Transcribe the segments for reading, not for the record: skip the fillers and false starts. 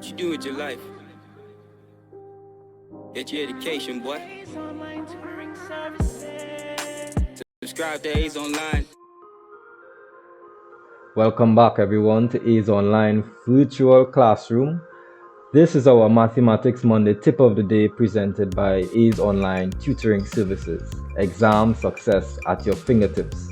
What you do with your life? Get your education, boy. Subscribe to A's Online. Welcome back everyone to A's Online Virtual Classroom. This is our Mathematics Monday tip of the day presented by A's Online Tutoring Services. Exam success at your fingertips.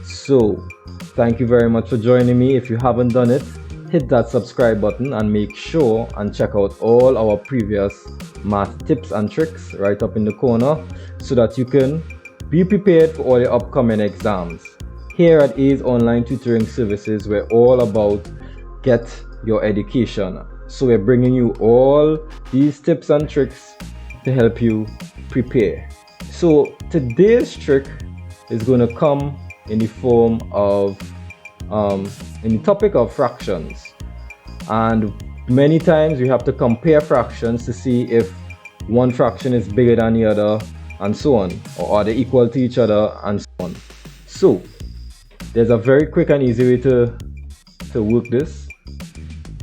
So, thank you very much for joining me. If you haven't done it, hit that subscribe button and make sure and check out all our previous math tips and tricks right up in the corner so that you can be prepared for all your upcoming exams. Here at A's Online Tutoring Services, we're all about get your education. So we're bringing you all these tips and tricks to help you prepare. So today's trick is going to come in the form of in the topic of fractions, and many times we have to compare fractions to see if one fraction is bigger than the other and so on, or are they equal to each other and so on. So there's a very quick and easy way to work this.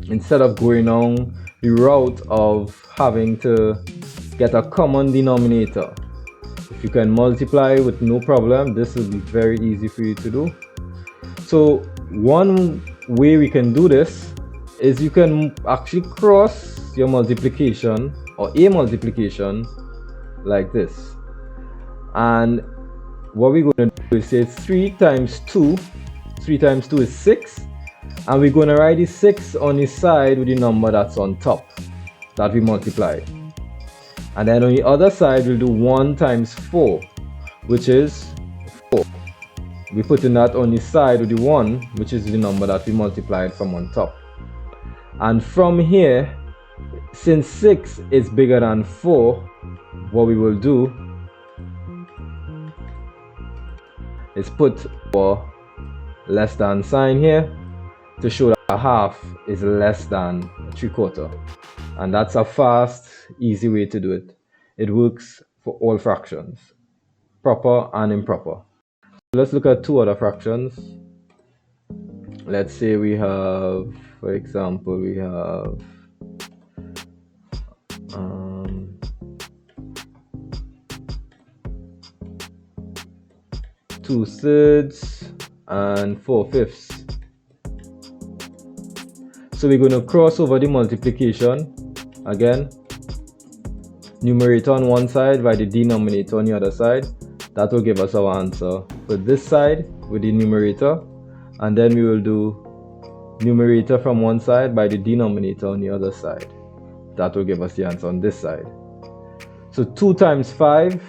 Instead of going on the route of having to get a common denominator, if you can multiply with no problem, this will be very easy for you to do. So one way we can do this is you can actually cross your multiplication or a multiplication like this. And what we're going to do is say 3 times 2. 3 times 2 is 6. And we're going to write the 6 on the side with the number that's on top that we multiplied. And then on the other side, we'll do 1 times 4, which is 4. We're putting that on the side with the 1, which is the number that we multiplied from on top. And from here, since 6 is bigger than 4, what we will do is put our less than sign here to show that a half is less than 3/4. And that's a fast, easy way to do it. It works for all fractions, proper and improper. Let's look at two other fractions. Let's say we have, for example, we have 2/3 and 4/5. So we're going to cross over the multiplication again. Numerator on one side by the denominator on the other side. That will give us our answer for this side with the numerator, and then we will do numerator from one side by the denominator on the other side. That will give us the answer on this side. So 2 times 5,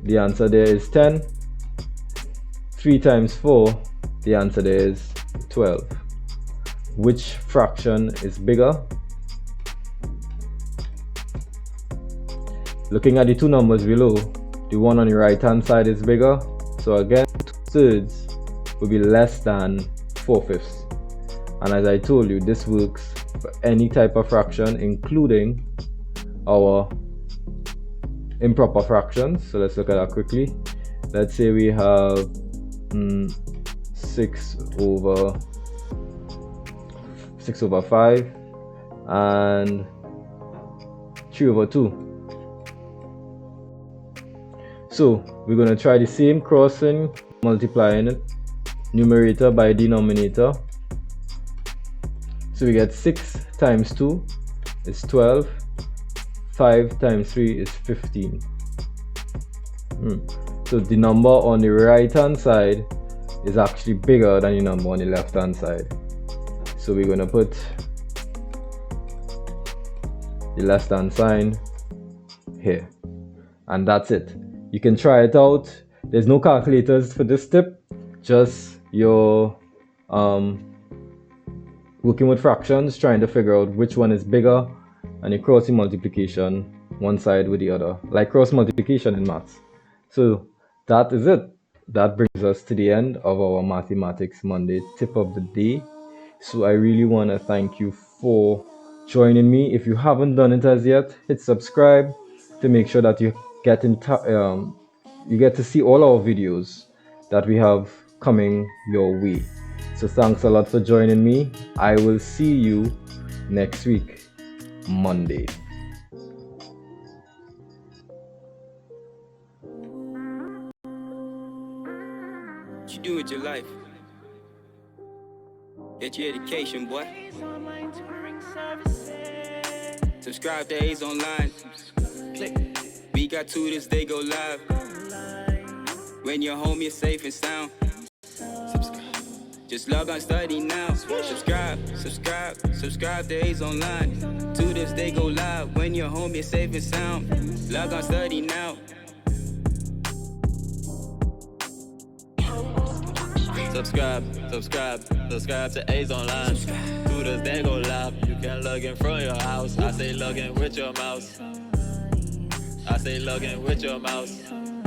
the answer there is 10. 3 times 4, the answer there is 12. Which fraction is bigger? Looking at the two numbers below, the one on the right hand side is bigger. So again, 2/3 will be less than 4/5. And as I told you, this works for any type of fraction, including our improper fractions. So let's look at that quickly. Let's say we have 6 over 5 and 3/2. So we're going to try the same crossing, multiplying it, numerator by denominator. So we get 6 times 2 is 12, 5 times 3 is 15. So the number on the right hand side is actually bigger than the number on the left hand side. So we're going to put the less than sign here. And that's it. You can try it out. There's no calculators for this tip, just your working with fractions, trying to figure out which one is bigger, and you cross the multiplication one side with the other, like cross multiplication in maths. So that is it. That brings us to the end of our Mathematics Monday tip of the day. So I really want to thank you for joining me. If you haven't done it as yet, hit subscribe to make sure that you get you get to see all our videos that we have coming your way. So thanks a lot for joining me. I will see you next week. Monday. What you do with your life? Get your education, boy. Subscribe to A's Online. Click. We got tutors, they go live. When you're home, you're safe and sound. Subscribe. Just log on, study now. Subscribe to A's Online. Tutors, they go live. When you're home, you're safe and sound. Log on, study now. Subscribe to A's Online. Tutors, they go live. You can log in from your house. I say log in with your mouse.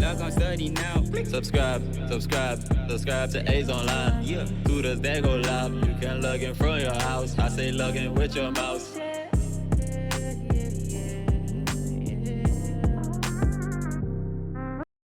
Log on, study now. Subscribe to A's Online. Yeah. Tutors, they go live. You can log in from your house. I say log in with your mouse.